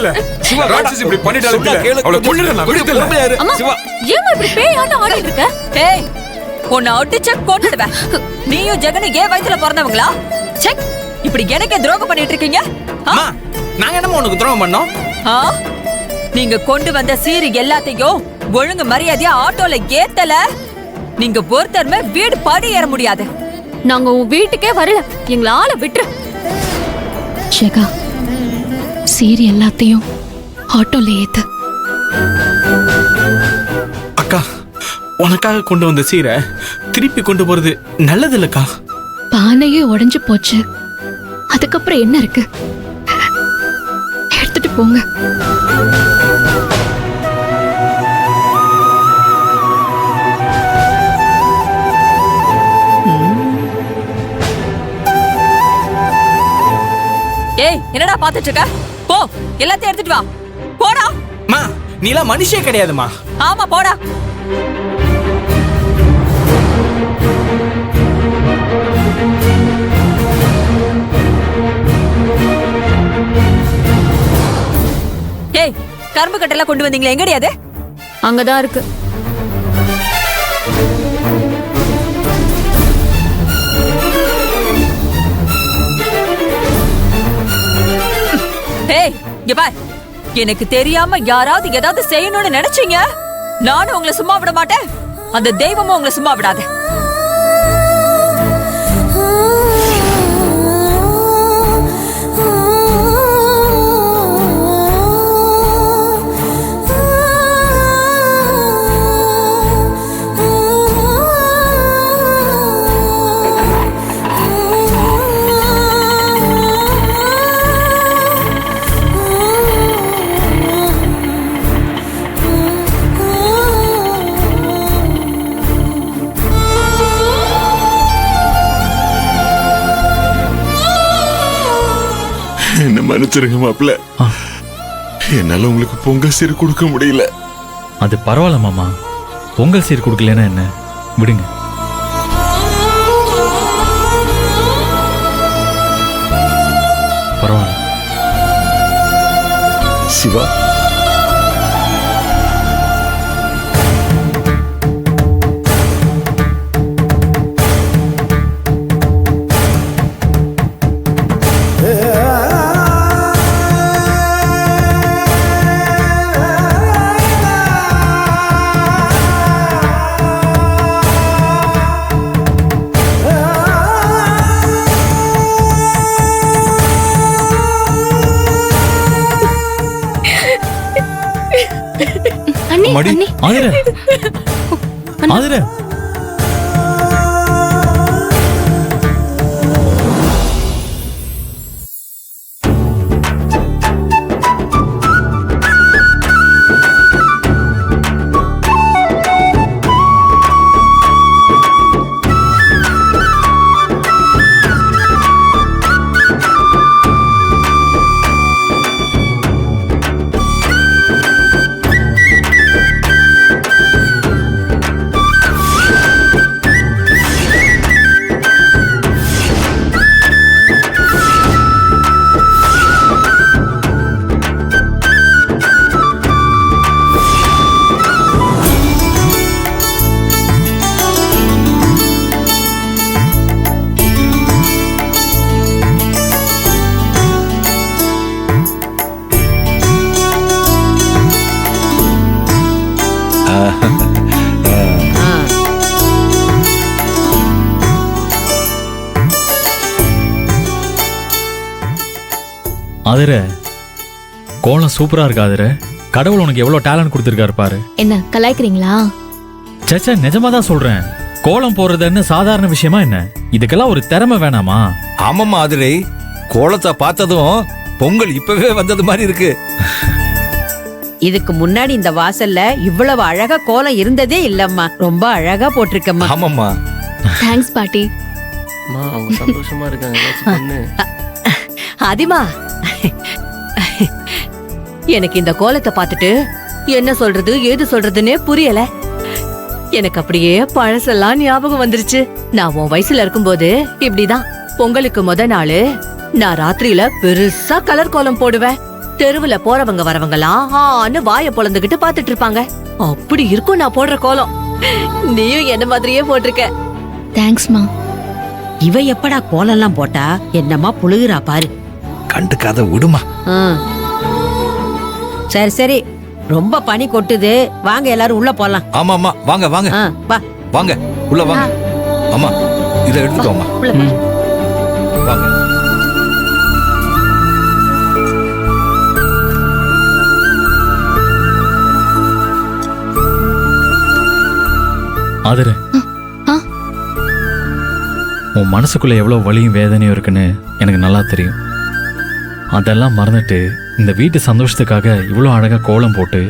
இல்ல சிவா ராட்சசி இப்படி பண்ணிட்டாலே அவளை கொன்னுறேன் விடுதல சிவா ஏன் இப்படி பேயாட்ட ஆடிட்டு இருக்க? ஏய் உன்னை அடிச்ச கொன்னுடுவேன். நீயும் ஜெகனும் ஏன் வயித்துல பிறந்தவங்களா? செக் இப்படி எனக்கே துரோகம் பண்ணிட்டு இருக்கீங்க. அம்மா நாங்க என்னமா உனக்கு துரோகம் பண்ணோம்? நீங்க கொண்டு வந்த சீரு எல்லாத்தையும் ஒழுங்கு மரியாதையா ஆட்டோல ஏத்தல, நீங்க ஒருத்தருமே வீடு படி ஏற முடியாது. நாங்க உன் வீட்டுக்கே வரல, எங்களை ஆள விட்டுரு. ஜெகா சீரி எல்லாத்தையும் ஆட்டோல ஏத்து. அக்கா உனக்காக கொண்டு வந்த சீரை திருப்பி கொண்டு போறது நல்லது இல்லக்கா. பானையே உடைஞ்சு போச்சு, அதுக்கப்புறம் என்ன இருக்கு? எடுத்துட்டு போங்க. ஏய் என்னடா பாத்துட்டு இருக்க? போ எல்லாத்தையும் எடுத்துட்டு வா. போடா. மா நீலாம் மனுஷே கிடையாதுமா. ஆமா போடா. ஏய் கரும்பு கட்டெல்லாம் கொண்டு வந்தீங்களே, எங்கடி அது? அங்கதான் இருக்கு. ஏய் இங்க பார், எனக்கு தெரியாம யாராவது ஏதாவது செய்யணும்னு நினைச்சீங்க, நானும் உங்களை சும்மா விட மாட்டேன், அந்த தெய்வமும் உங்களை சும்மா விடாது. என்ன மன்னிச்சிருங்க மாப்பிள்ள, என்னால உங்களுக்கு பொங்கல் சீர் கொடுக்க முடியல. அது பரவாயில்ல மாமா, பொங்கல் சீர் கொடுக்கலன்னா என்ன, விடுங்க. பரவாயில்ல. சிவா மடி ஆதிர ஆதிர ஆதிர, கோலம் சூப்பரா இருக்கு ஆதிர. கடவுள் உனக்கு எவ்வளவு டேலண்ட் கொடுத்திருக்காரு பாரு. என்ன கலாய்க்கிறீங்களா? சச்சா நிஜமா தான் சொல்றேன். கோலம் போடுறதுன்னு சாதாரண விஷயமா என்ன? இதுக்கெல்லாம் ஒரு திறமை வேணாமா? ஆமாம்மா ஆதிரை, கோலத்தை பார்த்ததும் பொங்கல் இப்பவே வந்தது மாதிரி இருக்கு. இதுக்கு முன்னாடி இந்த வாசல்ல இவ்வளவு அழகா கோலம் இருந்ததே இல்லம்மா. ரொம்ப அழகா போட்டிருக்கம்மா. ஆமாம்மா. தேங்க்ஸ் பாட்டி. அவங்க சந்தோஷமா இருக்காங்க. அதிமா, எனக்கு இந்த கோலத்தை பார்த்துட்டு என்ன சொல்றது ஏது சொல்றதுன்னே புரியல. எனக்கு அப்படியே பழசெல்லாம் ஞாபகம் வந்துருச்சு. நான் உன் வயசுல இருக்கும்போது இப்படிதான் பொங்கலுக்கு முத நாள் நான் ராத்திரியில பெருசா கலர் கோலம் போடுவேன். தெருவுல போறவங்க வரவங்கலாம் ஆன்னு வாயை பொளந்துகிட்டு பாத்துட்டு இருப்பாங்க. அப்படி இருக்கும் நான் போடுற கோலம். நீயும் என்ன மாதிரியே போட்டிருக்க. தேங்க்ஸ்மா. இவ எப்படா கோலம்லாம் போட்டா என்னம்மா புழுகுறா பாரு. கண்டுக்காத விடுமா. சரி சரி, ரொம்ப பனி கொட்டுது, வாங்க எல்லாரும் உள்ள போலாம். ஆமா ஆமா, வாங்க வாங்க வா வாங்க உள்ள வாங்க. அம்மா இதை எடுத்துக்கோமா. உள்ள போ. வாங்க. ஆதர, ஆ? உன் மனசுக்குள்ள எவ்வளவு வலியும் வேதனையும் இருக்குன்னு எனக்கு நல்லா தெரியும். அதெல்லாம் மறந்துட்டு இந்த வீட்டு சந்தோஷத்துக்காக இவ்வளோ அழகா கோலம் போட்டு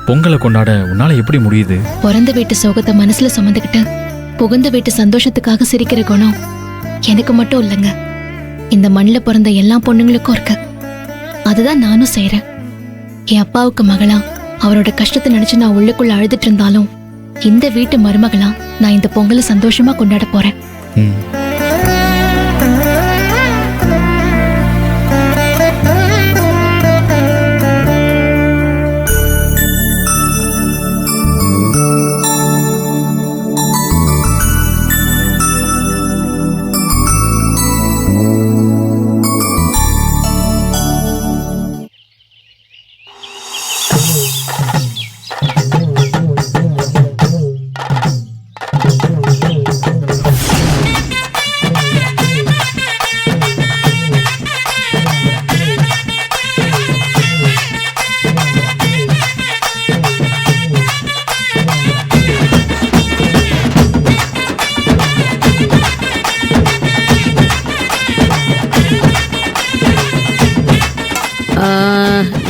பொங்கலை கொண்டாட உன்னால எப்படி முடியுது? பிறந்த வீட்டு சோகத்தை மனசுல சுமந்துக்கிட்டு புகுந்த வீட்டு சந்தோஷத்துக்காக சிரிக்கிற குணம் எனக்கு மட்டும் இல்லைங்க, இந்த மண்ணில் பிறந்த எல்லா பொண்ணுங்களுக்கும் இருக்கு. அதுதான் நானும் செய்யறேன். என் அப்பாவுக்கு மகளா அவரோட கஷ்டத்தை நினைச்சு நான் உள்ளுக்குள்ள அழுதுட்டு இருந்தாலும் இந்த வீட்டு மருமகளா நான் இந்த பொங்கலை சந்தோஷமா கொண்டாட போறேன். ம்.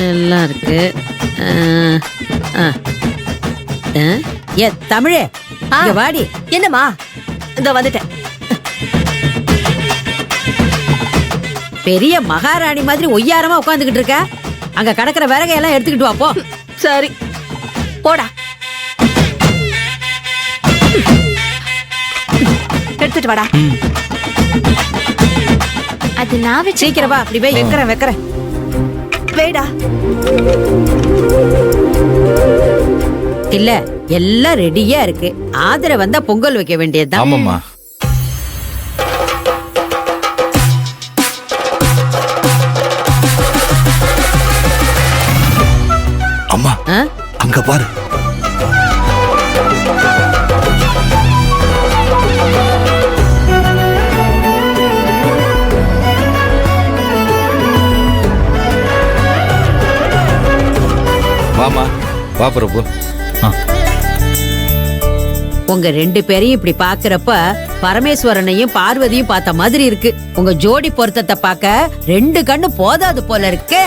எல்லாம் இருக்கு. ஏ தமிழே, இங்க வாடி. என்னம்மா? இந்த வந்துட்டேன். பெரிய மகாராணி மாதிரி ஒய்யாரமா உட்காந்துக்கிட்டு இருக்க. அங்க கடக்கிற விறகையெல்லாம் எடுத்துக்கிட்டு வா போ. சரி போடா. எடுத்துட்டு வாடா. அது நான் சீக்கிரம் வா, அப்படி போய் வைக்கிறேன். வேடா. இல்ல எல்லாம் ரெடியா இருக்கு. ஆதர வந்தா பொங்கல் வைக்க வேண்டியதுதான். ஆமாம்மா. அம்மா அங்க பாரு. வாமா வா பிரபு. உங்க ரெண்டு பேரையும் இப்படி பாக்குறப்ப பரமேஸ்வரனையும் பார்வதியும் பார்த்த மாதிரி இருக்கு. உங்க ஜோடி பொருத்தத்தை பார்க்க ரெண்டு கண்ணு போதாது போல இருக்கு.